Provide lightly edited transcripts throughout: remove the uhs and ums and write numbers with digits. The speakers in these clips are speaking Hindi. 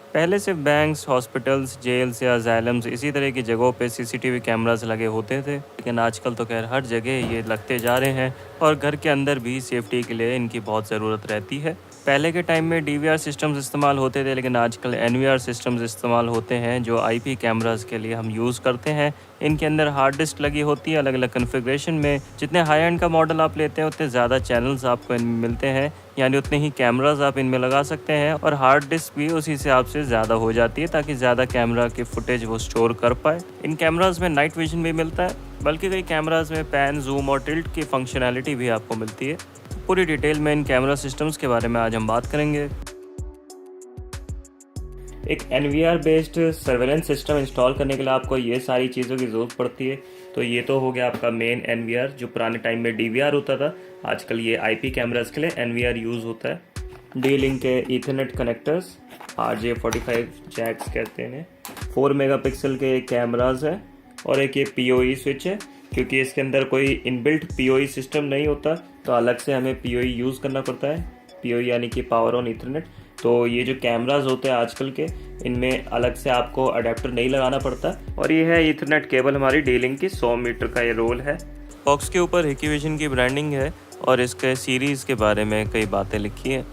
पहले सिर्फ बैंक्स, हॉस्पिटल्स, जेल्स या असाइलम्स इसी तरह की जगहों पे सीसीटीवी कैमरास लगे होते थे, लेकिन आजकल तो खैर हर जगह ये लगते जा रहे हैं और घर के अंदर भी सेफ्टी के लिए इनकी बहुत ज़रूरत रहती है। पहले के टाइम में डीवीआर सिस्टम्स इस्तेमाल होते थे, लेकिन आजकल एनवीआर सिस्टम्स इस्तेमाल होते हैं जो आईपी कैमरास के लिए हम यूज़ करते हैं। इनके अंदर हार्ड डिस्क लगी होती है अलग अलग कन्फिग्रेशन में। जितने हाई एंड का मॉडल आप लेते हैं उतने ज़्यादा चैनल्स आपको इनमें मिलते हैं, यानी उतने ही कैमरास आप इनमें लगा सकते हैं और हार्ड डिस्क भी उसी हिसाब से ज़्यादा हो जाती है ताकि ज़्यादा कैमरा की फुटेज वो स्टोर कर पाए। इन कैमरास में नाइट विजन भी मिलता है, बल्कि कई कैमरास में पैन, जूम और टिल्ट की फंक्शनैलिटी भी आपको मिलती है। पूरी डिटेल में इन कैमरा सिस्टम्स के बारे में आज हम बात करेंगे। एक NVR based surveillance system install करने के लिए आपको ये सारी चीज़ों की ज़रूरत पड़ती है। तो ये तो हो गया आपका मेन एनवीआर, जो पुराने टाइम में डीवीआर होता था। आजकल ये आईपी कैमरास के लिए एनवीआर यूज़ होता है। डी लिंक के ईथरनेट कनेक्टर्स, RJ45 जैक्स कहते हैं। 4 मेगापिक्सल के कैमराज है और एक ये पीओई स्विच है। क्योंकि इसके अंदर कोई इनबिल्ट पीओई सिस्टम नहीं होता तो अलग से हमें पीओई यूज़ करना पड़ता है। पीओई यानी कि पावर ऑन ईथरनेट। तो ये जो कैमराज होते हैं आजकल के, इनमें अलग से आपको अडेप्टर नहीं लगाना पड़ता। और ये है ईथरनेट केबल हमारी डी लिंक की, 100 मीटर का ये रोल है। बॉक्स के ऊपर हिकिविजन की ब्रांडिंग है और इसके सीरीज़ के बारे में कई बातें लिखी हैं।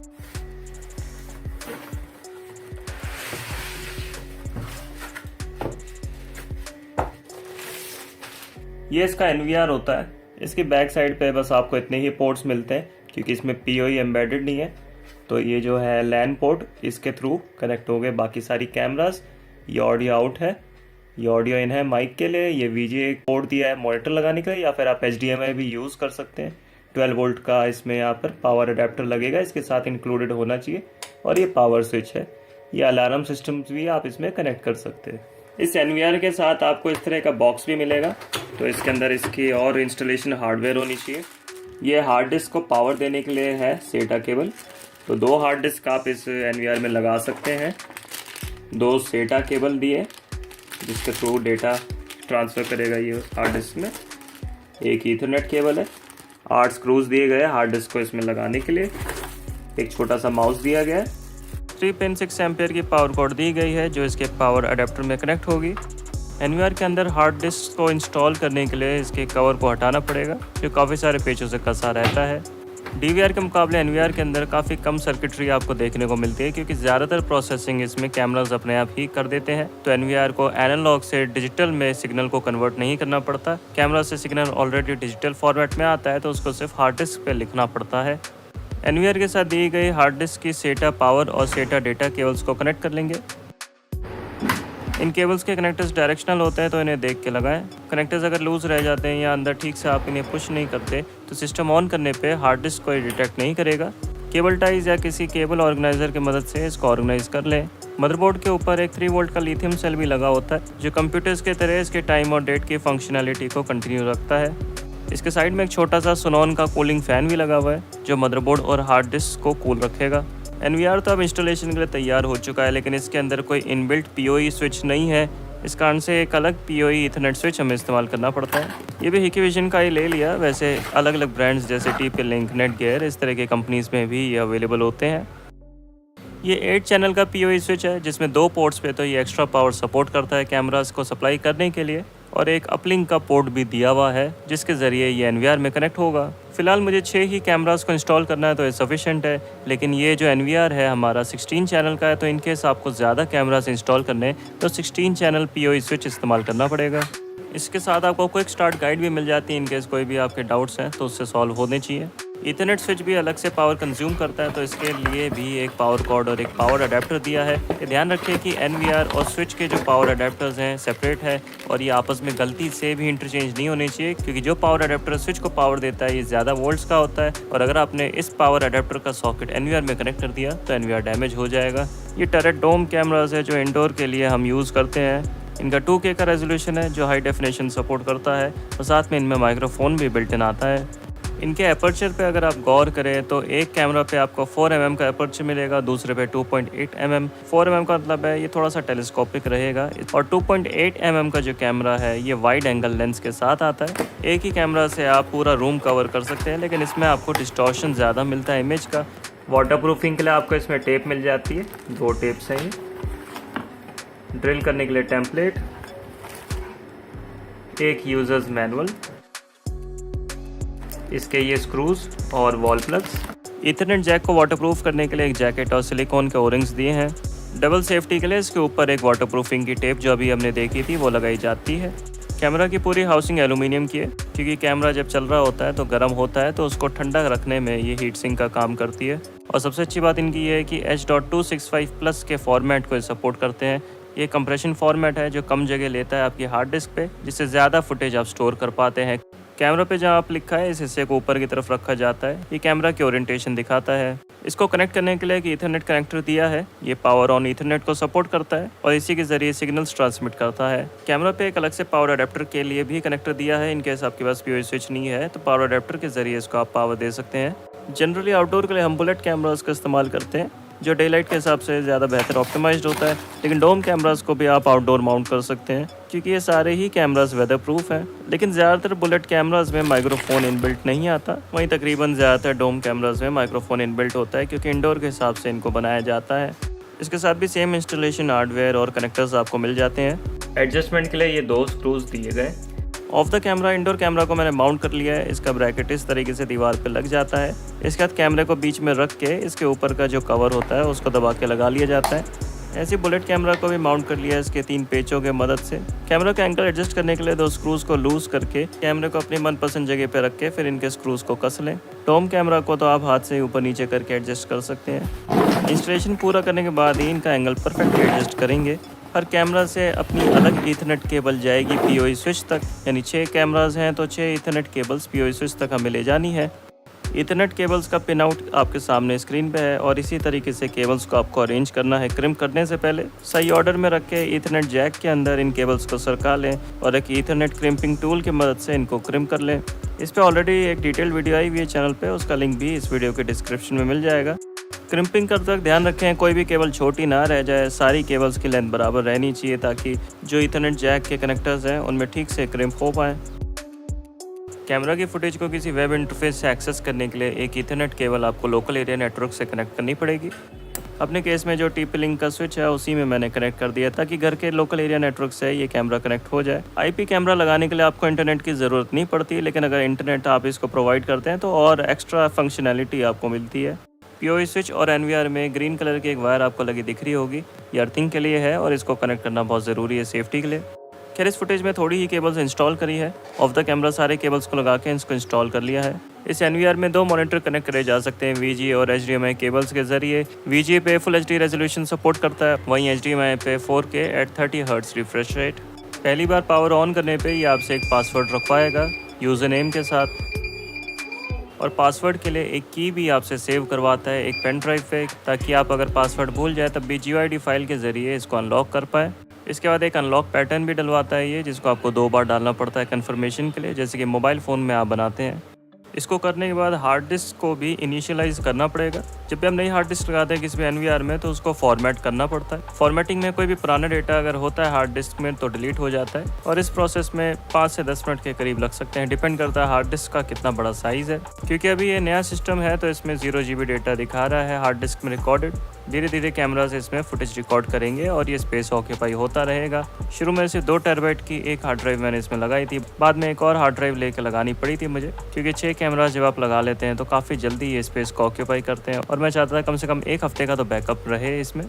ये इसका एनवीआर होता है। इसकी बैक साइड पे बस आपको इतने ही पोर्ट्स मिलते हैं क्योंकि इसमें पीओई एम्बेडेड नहीं है। तो ये जो है लैन पोर्ट, इसके थ्रू कनेक्ट हो गए बाकी सारी कैमरास। ये ऑडियो आउट है, ये ऑडियो इन है माइक के लिए। ये वीजीए पोर्ट दिया है मॉनिटर लगाने के लिए, या फिर आप HDMI भी यूज़ कर सकते हैं। 12 वोल्ट का इसमें यहाँ पर पावर अडेप्टर लगेगा, इसके साथ इंक्लूडेड होना चाहिए। और ये पावर स्विच है। ये अलार्म सिस्टम्स भी आप इसमें कनेक्ट कर सकते हैं। इस एनवीआर के साथ आपको इस तरह का बॉक्स भी मिलेगा। तो इसके अंदर इसकी और इंस्टॉलेशन हार्डवेयर होनी चाहिए। ये हार्ड डिस्क को पावर देने के लिए है सेटा केबल। तो 2 हार्ड डिस्क आप इस एनवीआर में लगा सकते हैं। 2 सेटा केबल दिए जिसके थ्रू डेटा ट्रांसफ़र करेगा ये हार्ड डिस्क में। एक ईथरनेट केबल है। 8 स्क्रूज दिए गए हार्ड डिस्क को इसमें लगाने के लिए। एक छोटा सा माउस दिया गया है। 3 पिन 6 एम्पियर की पावर कॉर्ड दी गई है जो इसके पावर अडेप्टर में कनेक्ट होगी। एनवीआर के अंदर हार्ड डिस्क को इंस्टॉल करने के लिए इसके कवर को हटाना पड़ेगा जो काफ़ी सारे पेचों से कसा रहता है। डीवीआर के मुकाबले एनवीआर के अंदर काफ़ी कम सर्किटरी आपको देखने को मिलती है क्योंकि ज़्यादातर प्रोसेसिंग इसमें कैमरास अपने आप ही कर देते हैं। तो एनवीआर को एनालॉग से डिजिटल में सिग्नल को कन्वर्ट नहीं करना पड़ता। कैमरा से सिग्नल ऑलरेडी डिजिटल फॉर्मेट में आता है तो उसको सिर्फ हार्ड डिस्क पे लिखना पड़ता है। एनवीआर के साथ दी गई हार्ड डिस्क की सेटा पावर और सेटा डेटा केबल्स को कनेक्ट कर लेंगे। इन केबल्स के कनेक्टर्स डायरेक्शनल होते हैं तो इन्हें देख के लगाएं। कनेक्टर्स अगर लूज़ रह जाते हैं या अंदर ठीक से आप इन्हें पुश नहीं करते तो सिस्टम ऑन करने पे हार्ड डिस्क को डिटेक्ट नहीं करेगा। केबल टाइज या किसी केबल ऑर्गेनाइजर की मदद से इसको ऑर्गेनाइज कर लें। मदरबोर्ड के ऊपर एक 3 वोल्ट का लिथियम सेल भी लगा होता है जो कंप्यूटर्स के तरह इसके टाइम और डेट की फंक्शनैलिटी को कंटिन्यू रखता है। इसके साइड में एक छोटा सा सुनॉन का कूलिंग फ़ैन भी लगा हुआ है जो मदरबोर्ड और हार्ड डिस्क को कूल रखेगा। एनवीआर तो अब इंस्टॉलेशन के लिए तैयार हो चुका है, लेकिन इसके अंदर कोई इनबिल्ट पीओई स्विच नहीं है। इस कारण से एक अलग पीओई ईथरनेट स्विच हमें इस्तेमाल करना पड़ता है। ये भी हिकिविजन का ही ले लिया। वैसे अलग अलग ब्रांड्स जैसे TP-Link, नेटगियर, इस तरह के कंपनीज़ में भी ये अवेलेबल होते हैं। ये 8 चैनल का पीओई स्विच है जिसमें 2 पोर्ट्स पे तो ये एक्स्ट्रा पावर सपोर्ट करता है कैमरास को सप्लाई करने के लिए, और एक अपलिंक का पोर्ट भी दिया हुआ है जिसके ज़रिए ये एनवीआर में कनेक्ट होगा। फ़िलहाल मुझे 6 ही कैमरास को इंस्टॉल करना है तो ये सफिशेंट है, लेकिन ये जो एनवीआर है हमारा 16 चैनल का है तो इनकेस आपको ज़्यादा कैमरास इंस्टॉल करने तो 16 चैनल पीओई स्विच इस्तेमाल करना पड़ेगा। इसके साथ आपको क्विक स्टार्ट गाइड भी मिल जाती है इनकेस कोई भी आपके डाउट्स हैं तो उससे सॉल्व होने चाहिए। ईथरनेट स्विच भी अलग से पावर कंज्यूम करता है तो इसके लिए भी एक पावर कॉर्ड और एक पावर अडेप्टर दिया है। ये ध्यान रखिए कि एनवीआर और स्विच के जो पावर अडेप्टर्स हैं सेपरेट है और ये आपस में गलती से भी इंटरचेंज नहीं होने चाहिए, क्योंकि जो पावर अडेप्टर स्विच को पावर देता है ये ज़्यादा वोल्ट्स का होता है और अगर आपने इस पावर अडेप्टर का सॉकेट एनवीआर में कनेक्ट कर दिया तो एनवीआर डैमेज हो जाएगा। ये टरेट डोम कैमराज है जो इंडोर के लिए हम यूज़ करते हैं। इनका 2K का रेजोल्यूशन है जो हाई डेफिनेशन सपोर्ट करता है और साथ में इनमें माइक्रोफोन भी बिल्ट इन आता है। इनके अपर्चर पे अगर आप गौर करें तो एक कैमरा पे आपको 4 mm का अपर्चर मिलेगा, दूसरे पे 2.8 mm। 4 mm का मतलब है ये थोड़ा सा टेलीस्कोपिक रहेगा, और 2.8 mm का जो कैमरा है ये वाइड एंगल लेंस के साथ आता है। एक ही कैमरा से आप पूरा रूम कवर कर सकते हैं, लेकिन इसमें आपको डिस्टॉर्शन ज़्यादा मिलता है इमेज का। वाटर प्रूफिंग के लिए आपको इसमें टेप मिल जाती है, 2 टेप्स हैं ये। ड्रिल करने के लिए टेम्पलेट, एक यूजर्स मैनुअल, इसके ये स्क्रूज और वॉल प्लग्स। ईथरनेट जैक को वाटरप्रूफ करने के लिए एक जैकेट और सिलिकॉन के ओरिंग्स दिए हैं। डबल सेफ्टी के लिए इसके ऊपर एक वाटरप्रूफिंग की टेप जो अभी हमने देखी थी वो लगाई जाती है। कैमरा की पूरी हाउसिंग एल्यूमिनियम की है, क्योंकि कैमरा जब चल रहा होता है तो गर्म होता है, तो उसको ठंडा रखने में ये हीट सिंक का काम करती है। और सबसे अच्छी बात इनकी ये है कि H.265+ के फॉर्मेट को सपोर्ट करते हैं। ये कंप्रेशन फॉर्मेट है जो कम जगह लेता है आपकी हार्ड डिस्क पे, जिससे ज़्यादा फुटेज आप स्टोर कर पाते हैं। कैमरा पे जहाँ आप लिखा है इस हिस्से को ऊपर की तरफ रखा जाता है। ये कैमरा की ओरिएंटेशन दिखाता है। इसको कनेक्ट करने के लिए एक ईथरनेट कनेक्टर दिया है। ये पावर ऑन ईथरनेट को सपोर्ट करता है और इसी के जरिए सिग्नल्स ट्रांसमिट करता है। कैमरा पे एक अलग से पावर अडेप्टर के लिए भी कनेक्टर दिया है। इनकेस आपके पास POE स्विच नहीं है तो पावर अडेप्टर के जरिए इसको आप पावर दे सकते हैं। जनरली आउटडोर के लिए हम बुलेट कैमरास का इस्तेमाल करते हैं, जो डे लाइट के हिसाब से ज़्यादा बेहतर ऑप्टिमाइज्ड होता है, लेकिन डोम कैमरास को भी आप आउटडोर माउंट कर सकते हैं, क्योंकि ये सारे ही कैमरास वेदर प्रूफ हैं। लेकिन ज़्यादातर बुलेट कैमरास में माइक्रोफोन इनबिल्ट नहीं आता, वहीं तकरीबन ज़्यादातर डोम कैमरास में माइक्रोफोन इनबिल्ट होता है, क्योंकि इंडोर के हिसाब से इनको बनाया जाता है। इसके साथ भी सेम इंस्टॉलेशन हार्डवेयर और कनेक्टर्स आपको मिल जाते हैं। एडजस्टमेंट के लिए ये 2 स्क्रूज दिए गए। Of the camera indoor camera को मैंने माउंट कर लिया है। इसका ब्रैकेट इस तरीके से दीवार पे लग जाता है। इसके बाद कैमरे को बीच में रख के इसके ऊपर का जो कवर होता है उसको दबा के लगा लिया जाता है। ऐसे बुलेट कैमरा को भी माउंट कर लिया है इसके 3 पेचों के मदद से। कैमरा का एंगल एडजस्ट करने के लिए 2 स्क्रूज को लूज करके कैमरे को अपनी मनपसंद जगह पे रख के फिर इनके स्क्रूज को कस लें। डोम कैमरा को तो आप हाथ से ऊपर नीचे करके एडजस्ट कर सकते हैं। इंस्टॉलेशन पूरा करने के बाद ही इनका एंगल परफेक्टली एडजस्ट करेंगे। हर कैमरा से अपनी अलग ईथरनेट केबल जाएगी POE स्विच तक, यानी 6 कैमरास हैं तो 6 ईथरनेट केबल्स POE स्विच तक हमें ले जानी है। ईथरनेट केबल्स का पिन आउट आपके सामने स्क्रीन पे है और इसी तरीके से केबल्स को आपको अरेंज करना है। क्रिम्प करने से पहले सही ऑर्डर में रख के ईथरनेट जैक के अंदर इन केबल्स को सरका लें और एक ईथरनेट क्रिम्पिंग टूल की मदद से इनको क्रिम्प कर लें। इस पर ऑलरेडी एक डिटेल्ड वीडियो आई हुई है चैनल पे, उसका लिंक भी इस वीडियो के डिस्क्रिप्शन में मिल जाएगा। क्रिम्पिंग करते वक्त ध्यान रखें कोई भी केबल छोटी ना रह जाए। सारी केबल्स की लेंथ बराबर रहनी चाहिए ताकि जो ईथरनेट जैक के कनेक्टर्स हैं उनमें ठीक से क्रिम्प हो पाए। कैमरा की फुटेज को किसी वेब इंटरफेस से एक्सेस करने के लिए एक ईथरनेट केबल आपको लोकल एरिया नेटवर्क से कनेक्ट करनी पड़ेगी। अपने केस में जो TP-Link का स्विच है उसी में मैंने कनेक्ट कर दिया ताकि घर के लोकल एरिया नेटवर्क से ये कैमरा कनेक्ट हो जाए। IP कैमरा लगाने के लिए आपको इंटरनेट की ज़रूरत नहीं पड़ती, लेकिन अगर इंटरनेट आप इसको प्रोवाइड करते हैं तो और एक्स्ट्रा फंक्शनैलिटी आपको मिलती है। POE स्विच और NVR में ग्रीन कलर की एक वायर आपको लगी दिख रही होगी, ये अर्थिंग के लिए है और इसको कनेक्ट करना बहुत ज़रूरी है सेफ्टी के लिए। खैर इस फुटेज में थोड़ी ही केबल्स इंस्टॉल करी है। ऑफ द कैमरा सारे केबल्स को लगा के इसको इंस्टॉल कर लिया है। इस NVR में 2 मॉनिटर कनेक्ट करे जा सकते हैं VGA और HDMI केबल्स के जरिए। VGA पे फुल HD रेजोल्यूशन सपोर्ट करता है, वहीं HDMI पे 4K at 30 hertz refresh rate. पहली बार पावर ऑन करने पे ये आपसे एक पासवर्ड रखवाएगा यूज़र नेम के साथ, और पासवर्ड के लिए एक की भी आपसे सेव करवाता है एक पेन ड्राइव पे, ताकि आप अगर पासवर्ड भूल जाए तब भी GUID फाइल के ज़रिए इसको अनलॉक कर पाए। इसके बाद एक अनलॉक पैटर्न भी डलवाता है ये, जिसको आपको 2 बार डालना पड़ता है कन्फर्मेशन के लिए, जैसे कि मोबाइल फ़ोन में आप बनाते हैं। इसको करने के बाद हार्ड डिस्क को भी इनिशियलाइज करना पड़ेगा। जब भी हम नई हार्ड डिस्क लगाते हैं किसी भी NVR में तो उसको फॉर्मेट करना पड़ता है। फॉर्मेटिंग में कोई भी पुराना डेटा अगर होता है हार्ड डिस्क में तो डिलीट हो जाता है, और इस प्रोसेस में 5 से 10 मिनट के करीब लग सकते हैं, डिपेंड करता है हार्ड डिस्क का कितना बड़ा साइज़ है। क्योंकि अभी ये नया सिस्टम है तो इसमें 0 GB डेटा दिखा रहा है हार्ड डिस्क में रिकॉर्डेड। धीरे धीरे कैमरा से इसमें फुटेज रिकॉर्ड करेंगे और ये स्पेस ऑक्यूपाई होता रहेगा। शुरू में से 2 टेराबाइट की एक हार्ड ड्राइव मैंने इसमें लगाई थी, बाद में एक और हार्ड ड्राइव लेकर लगानी पड़ी थी मुझे, क्योंकि 6 कैमरा जब आप लगा लेते हैं तो काफ़ी जल्दी ये स्पेस को ऑक्यूपाई करते हैं, और मैं चाहता था कम से कम 1 हफ्ते का तो बैकअप रहे इसमें।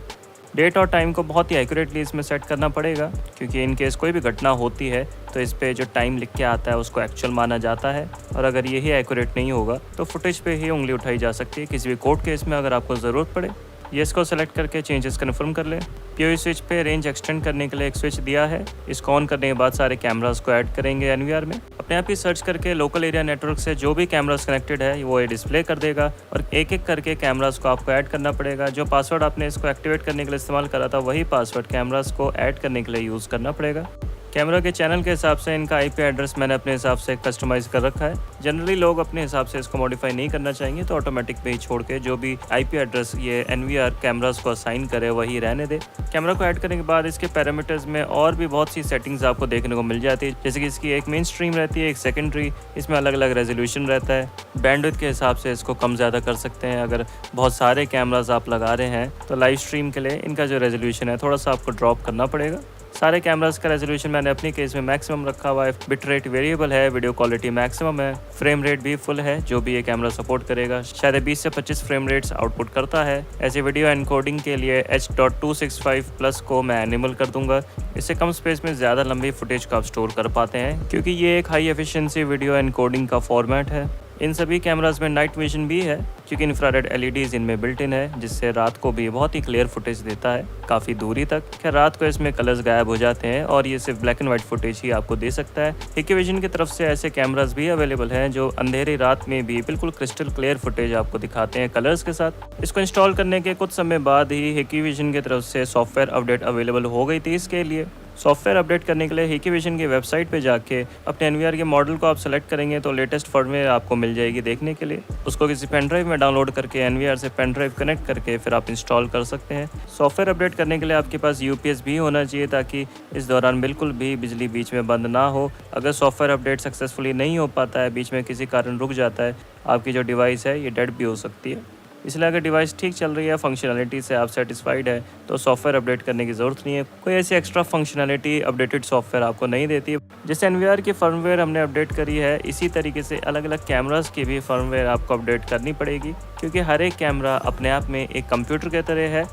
डेट और टाइम को बहुत ही एक्यूरेटली इसमें सेट करना पड़ेगा, क्योंकि इन केस कोई भी घटना होती है तो इस पे जो टाइम लिख के आता है उसको एक्चुअल माना जाता है, और अगर यही एक्यूरेट नहीं होगा तो फुटेज पे ही उंगली उठाई जा सकती है किसी भी कोर्ट केस में अगर आपको ज़रूरत पड़े। येस को सेलेक्ट करके चेंजेस कन्फर्म कर लें। POE स्विच पे रेंज एक्सटेंड करने के लिए एक स्विच दिया है। इसको ऑन करने के बाद सारे कैमरास को ऐड करेंगे NVR में। अपने आप ही सर्च करके लोकल एरिया नेटवर्क से जो भी कैमरास कनेक्टेड है वो ये डिस्प्ले कर देगा, और एक एक करके कैमरास को आपको ऐड करना पड़ेगा। जो पासवर्ड आपने इसको एक्टिवेट करने के लिए इस्तेमाल करा था वही पासवर्ड कैमरास को ऐड करने के लिए यूज़ करना पड़ेगा। कैमरा के चैनल के हिसाब से इनका IP एड्रेस मैंने अपने हिसाब से कस्टमाइज़ कर रखा है। जनरली लोग अपने हिसाब से इसको मॉडिफाई नहीं करना चाहेंगे, तो ऑटोमेटिक पे ही छोड़ के जो भी IP एड्रेस ये NVR कैमरास को असाइन करे वही रहने दे। कैमरा को ऐड करने के बाद इसके पैरामीटर्स में और भी बहुत सी सेटिंग्स आपको देखने को मिल जाती है, जैसे कि इसकी एक मेन स्ट्रीम रहती है, एक सेकेंडरी, इसमें अलग अलग रेजोल्यूशन रहता है। बैंडविड्थ के हिसाब से इसको कम ज़्यादा कर सकते हैं। अगर बहुत सारे कैमरास आप लगा रहे हैं तो लाइव स्ट्रीम के लिए इनका जो रेजोल्यूशन है थोड़ा सा आपको ड्रॉप करना पड़ेगा। सारे कैमरास का रेजोल्यूशन मैंने अपनी केस में मैक्सिमम रखा हुआ है। बिट रेट वेरिएबल है, वीडियो क्वालिटी मैक्सिमम है, फ्रेम रेट भी फुल है जो भी ये कैमरा सपोर्ट करेगा। शायद 20 से 25 फ्रेम रेट्स आउटपुट करता है। ऐसे वीडियो एनकोडिंग के लिए H.265+ को मैं एनिमल कर दूंगा। इससे कम स्पेस में ज़्यादा लंबी फुटेज को आप स्टोर कर पाते हैं, क्योंकि ये एक हाई एफिशिएंसी वीडियो एनकोडिंग का फॉर्मेट है। इन सभी कैमरास में नाइट विजन भी है, क्योंकि इंफ्रारेड LEDs इनमें बिल्ट इन है, जिससे रात को भी बहुत ही क्लियर फुटेज देता है काफ़ी दूरी तक। खैर रात को इसमें कलर्स गायब हो जाते हैं और ये सिर्फ ब्लैक एंड वाइट फुटेज ही आपको दे सकता है। हिकिविजन की तरफ से ऐसे कैमरास भी अवेलेबल हैं जो अंधेरी रात में भी बिल्कुल क्रिस्टल क्लियर फुटेज आपको दिखाते हैं कलर्स के साथ। इसको इंस्टॉल करने के कुछ समय बाद ही हिकिविजन की तरफ से सॉफ्टवेयर अपडेट अवेलेबल हो गई थी। इसके लिए सॉफ्टवेयर अपडेट करने के लिए हिकिविजन की वेबसाइट पे जाके अपने NVR के मॉडल को आप सेलेक्ट करेंगे तो लेटेस्ट फर्मवेयर आपको मिल जाएगी देखने के लिए। उसको किसी पेन ड्राइव में डाउनलोड करके NVR से पेन ड्राइव कनेक्ट करके फिर आप इंस्टॉल कर सकते हैं। सॉफ्टवेयर अपडेट करने के लिए आपके पास UPS भी होना चाहिए, ताकि इस दौरान बिल्कुल भी बिजली बीच में बंद ना हो। अगर सॉफ्टवेयर अपडेट सक्सेसफुली नहीं हो पाता है, बीच में किसी कारण रुक जाता है, आपकी जो डिवाइस है ये डेड भी हो सकती है। इसलिए अगर डिवाइस ठीक चल रही है, फंक्शनैलिटी से आप सेटिस्फाइड है, तो सॉफ्टवेयर अपडेट करने की ज़रूरत नहीं है। कोई ऐसी एक्स्ट्रा फंक्शनैलिटी अपडेटेड सॉफ्टवेयर आपको नहीं देती है। जैसे NVR की फर्मवेयर हमने अपडेट करी है, इसी तरीके से अलग अलग कैमरास की भी फर्मवेयर आपको अपडेट करनी पड़ेगी, क्योंकि हर एक कैमरा अपने आप में एक कंप्यूटर की तरह है।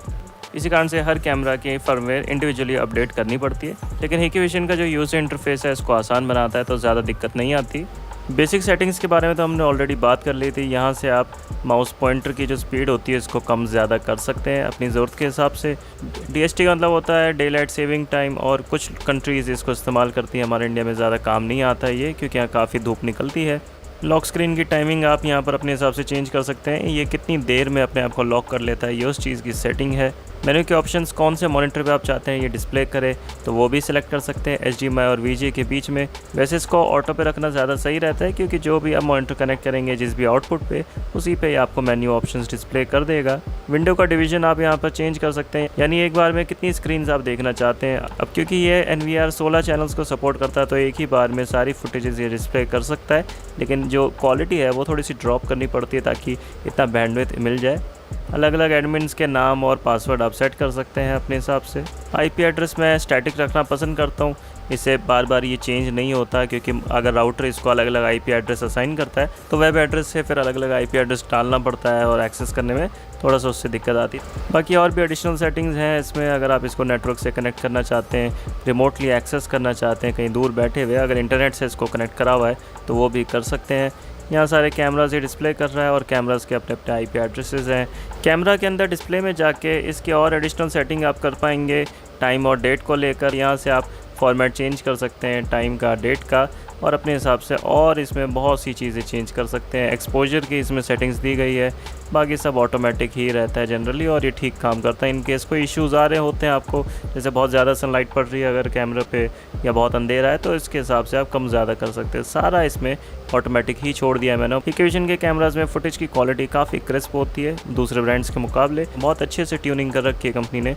इसी कारण से हर कैमरा की फर्मवेयर इंडिविजुअली अपडेट करनी पड़ती है। लेकिन हिकिविजन का जो यूज़र इंटरफेस है इसको आसान बनाता है, तो ज़्यादा दिक्कत नहीं आती। बेसिक सेटिंग्स के बारे में तो हमने ऑलरेडी बात कर ली थी। यहाँ से आप माउस पॉइंटर की जो स्पीड होती है इसको कम ज़्यादा कर सकते हैं अपनी ज़रूरत के हिसाब से। DST का मतलब होता है डे लाइट सेविंग टाइम, और कुछ कंट्रीज़ इसको इस्तेमाल करती हैं। हमारे इंडिया में ज़्यादा काम नहीं आता है ये, क्योंकि यहाँ काफ़ी धूप निकलती है। लॉक स्क्रीन की टाइमिंग आप यहाँ पर अपने हिसाब से चेंज कर सकते हैं। ये कितनी देर में अपने आप को लॉक कर लेता है, ये उस चीज़ की सेटिंग है। मेन्यू के ऑप्शंस कौन से मॉनिटर पे आप चाहते हैं ये डिस्प्ले करे, तो वो भी सिलेक्ट कर सकते हैं HDMI और VGA के बीच में। वैसे इसको ऑटो पे रखना ज़्यादा सही रहता है, क्योंकि जो भी आप मॉनिटर कनेक्ट करेंगे जिस भी आउटपुट पे, उसी पे आपको मेन्यू ऑप्शंस डिस्प्ले कर देगा। विंडो का डिवीजन आप यहाँ पर चेंज कर सकते हैं, यानी एक बार में कितनी स्क्रीन आप देखना चाहते हैं। अब क्योंकि ये NVR 16 चैनल्स को सपोर्ट करता है, तो एक ही बार में सारी फुटेजेस ये डिस्प्ले कर सकता है। लेकिन जो क्वालिटी है वो थोड़ी सी ड्रॉप करनी पड़ती है, ताकि इतना बैंडविड्थ मिल जाए। अलग अलग एडमिन्स के नाम और पासवर्ड आप सेट कर सकते हैं अपने हिसाब से। IP एड्रेस मैं स्टैटिक रखना पसंद करता हूँ, इससे बार बार ये चेंज नहीं होता, क्योंकि अगर राउटर इसको अलग अलग IP एड्रेस असाइन करता है तो वेब एड्रेस से फिर अलग अलग IP एड्रेस डालना पड़ता है और एक्सेस करने में थोड़ा सा उससे दिक्कत आती है। बाकी और भी एडिशनल सेटिंग्स हैं इसमें। अगर आप इसको नेटवर्क से कनेक्ट करना चाहते हैं, रिमोटली एक्सेस करना चाहते हैं कहीं दूर बैठे हुए, अगर इंटरनेट से इसको कनेक्ट करा हुआ है तो वो भी कर सकते हैं। यहाँ सारे कैमराज ये डिस्प्ले कर रहा है और कैमराज के अपने अपने IP एड्रेसेस हैं। कैमरा के अंदर डिस्प्ले में जाके इसके और एडिशनल सेटिंग आप कर पाएंगे। टाइम और डेट को लेकर यहाँ से आप फॉर्मेट चेंज कर सकते हैं, टाइम का, डेट का, और अपने हिसाब से और इसमें बहुत सी चीज़ें चेंज कर सकते हैं। एक्सपोजर की इसमें सेटिंग्स दी गई है, बाकी सब ऑटोमेटिक ही रहता है जनरली, और ये ठीक काम करता है। इन केस कोई इश्यूज़ आ रहे होते हैं आपको, जैसे बहुत ज़्यादा सनलाइट पड़ रही है अगर कैमरे पे, या बहुत अंधेरा है, तो इसके हिसाब से आप कम ज़्यादा कर सकते हैं। सारा इसमें ऑटोमेटिक ही छोड़ दिया है मैंने। हिकिविजन के कैमराज में फुटेज की क्वालिटी काफ़ी क्रिस्प होती है दूसरे ब्रांड्स के मुकाबले। बहुत अच्छे से ट्यूनिंग कर रखी है कंपनी ने।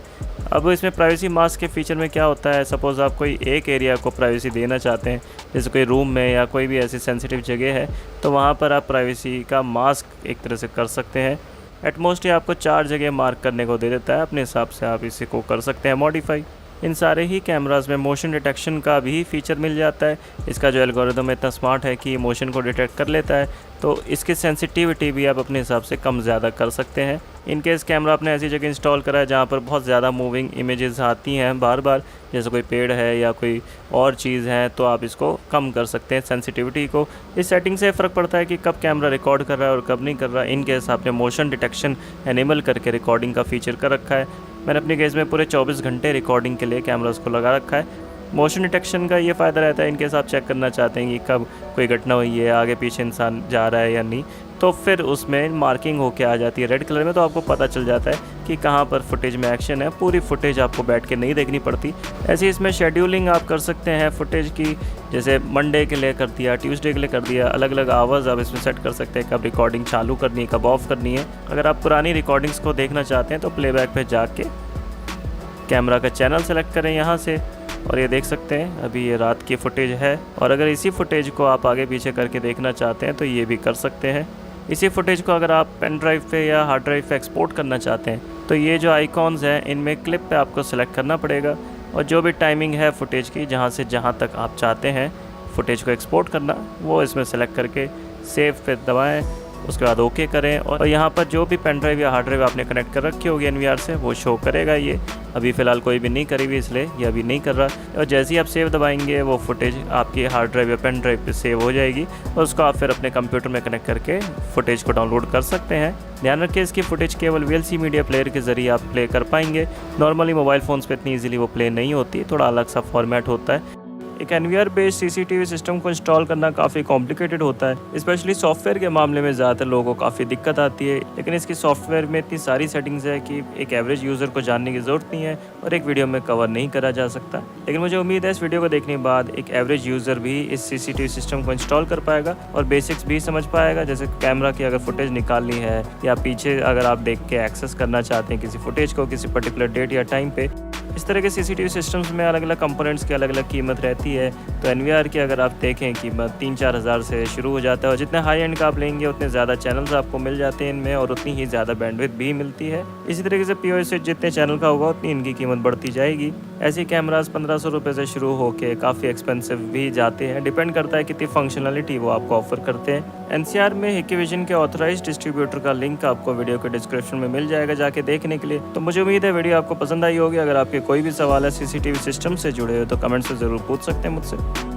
अब इसमें प्राइवेसी मास्क के फीचर में क्या होता है, सपोज़ आप कोई एक एरिया को प्राइवेसी देना चाहते हैं, जैसे कोई रूम में या कोई भी ऐसी सेंसिटिव जगह है, तो वहाँ पर आप प्राइवेसी का मास्क एक तरह से कर सकते हैं। एटमोस्ट ये आपको 4 जगह मार्क करने को दे देता है, अपने हिसाब से आप इसी को कर सकते हैं मॉडिफाई। इन सारे ही कैमरास में मोशन डिटेक्शन का भी फीचर मिल जाता है। इसका जो एल्गोरिदम इतना स्मार्ट है कि मोशन को डिटेक्ट कर लेता है, तो इसकी सेंसिटिविटी भी आप अपने हिसाब से कम ज़्यादा कर सकते हैं। इन केस कैमरा आपने ऐसी जगह इंस्टॉल करा है जहाँ पर बहुत ज़्यादा मूविंग इमेजेस आती हैं बार बार, जैसे कोई पेड़ है या कोई और चीज़ है, तो आप इसको कम कर सकते हैं सेंसिटिविटी को। इस सेटिंग से फ़र्क पड़ता है कि कब कैमरा रिकॉर्ड कर रहा है और कब नहीं कर रहा है। इन केस आपने मोशन डिटेक्शन एनेबल करके रिकॉर्डिंग का फीचर कर रखा है। मैंने अपने केस में पूरे 24 घंटे रिकॉर्डिंग के लिए कैमरास को लगा रखा है। मोशन डिटेक्शन का ये फ़ायदा रहता है, इनकेस आप चेक करना चाहते हैं कि कब कोई घटना हुई है, आगे पीछे इंसान जा रहा है या नहीं, तो फिर उसमें मार्किंग होके आ जाती है रेड कलर में, तो आपको पता चल जाता है कि कहाँ पर फुटेज में एक्शन है। पूरी फुटेज आपको बैठ के नहीं देखनी पड़ती। ऐसे इसमें शेड्यूलिंग आप कर सकते हैं फुटेज की, जैसे मंडे के लिए कर दिया, ट्यूसडे के लिए कर दिया। अलग अलग आवर्स आप इसमें सेट कर सकते हैं, कब रिकॉर्डिंग चालू करनी है, कब ऑफ करनी है। अगर आप पुरानी रिकॉर्डिंग्स को देखना चाहते हैं तो प्लेबैक पे जाके कैमरा का चैनल सेलेक्ट करें यहाँ से, और ये देख सकते हैं अभी ये रात की फुटेज है। और अगर इसी फुटेज को आप आगे पीछे करके देखना चाहते हैं तो ये भी कर सकते हैं। इसी फुटेज को अगर आप पेन ड्राइव पे या हार्ड ड्राइव पे एक्सपोर्ट करना चाहते हैं तो ये जो आइकॉन्स हैं इनमें क्लिप पे आपको सेलेक्ट करना पड़ेगा, और जो भी टाइमिंग है फुटेज की, जहाँ से जहाँ तक आप चाहते हैं फुटेज को एक्सपोर्ट करना, वो इसमें सेलेक्ट करके सेव पे दबाएं, उसके बाद ओके करें। और यहाँ पर जो भी पेन ड्राइव या हार्ड ड्राइव आपने कनेक्ट कर रखी होगी NVR से, वो शो करेगा। ये अभी फ़िलहाल कोई भी नहीं करी हुई, इसलिए ये अभी नहीं कर रहा। और जैसे ही आप सेव दबाएंगे वो फुटेज आपकी हार्ड ड्राइव या पेन ड्राइव पे सेव हो जाएगी, और उसको आप फिर अपने कंप्यूटर में कनेक्ट करके फुटेज को डाउनलोड कर सकते हैं। ध्यान रखिए इसकी फुटेज केवल VLC मीडिया प्लेयर के ज़रिए आप प्ले कर पाएंगे। नॉर्मली मोबाइल फ़ोन्स पर इतनी ईजिली वो प्ले नहीं होती, थोड़ा अलग सा फॉर्मेट होता है। एक NVR बेस्ड CCTV सिस्टम को इंस्टॉल करना काफ़ी कॉम्प्लिकेटेड होता है, स्पेशली सॉफ्टवेयर के मामले में ज़्यादातर लोगों को काफ़ी दिक्कत आती है। लेकिन इसकी सॉफ्टवेयर में इतनी सारी सेटिंग्स है कि एक एवरेज यूज़र को जानने की ज़रूरत नहीं है और एक वीडियो में कवर नहीं करा जा सकता। लेकिन मुझे उम्मीद है इस वीडियो को देखने के बाद एक एवरेज यूज़र भी इस CCTV सिस्टम को इंस्टॉल कर पाएगा और बेसिक्स भी समझ पाएगा। जैसे कैमरा की अगर फुटेज निकालनी है या पीछे अगर आप देख के एक्सेस करना चाहते हैं किसी फुटेज को किसी पर्टिकुलर डेट या टाइम पे, इस तरह के CCTV सिस्टम्स में अलग अलग कंपोनेंट्स की अलग अलग कीमत रहती है। तो NVR की अगर आप देखें कीमत 3-4 हज़ार से शुरू हो जाता है, और जितने हाई एंड का आप लेंगे उतने ज़्यादा चैनल्स आपको मिल जाते हैं इनमें, और उतनी ही ज़्यादा बैंडविड्थ भी मिलती है। इसी तरीके से POS से जितने चैनल का होगा उतनी इनकी कीमत बढ़ती जाएगी। ऐसे कैमराज 1500 रुपये से शुरू होकर काफ़ी एक्सपेंसिव भी जाते हैं, डिपेंड करता है कितनी फंक्शनलिटी वो आपको ऑफर करते हैं। NCR में हिकिविजन के ऑथराइज्ड डिस्ट्रीब्यूटर का लिंक आपको वीडियो के डिस्क्रिप्शन में मिल जाएगा जाके देखने के लिए। तो मुझे उम्मीद है वीडियो आपको पसंद आई होगी। अगर आपके कोई भी सवाल है CCTV सिस्टम से जुड़े हो तो कमेंट से ज़रूर पूछ सकते हैं मुझसे।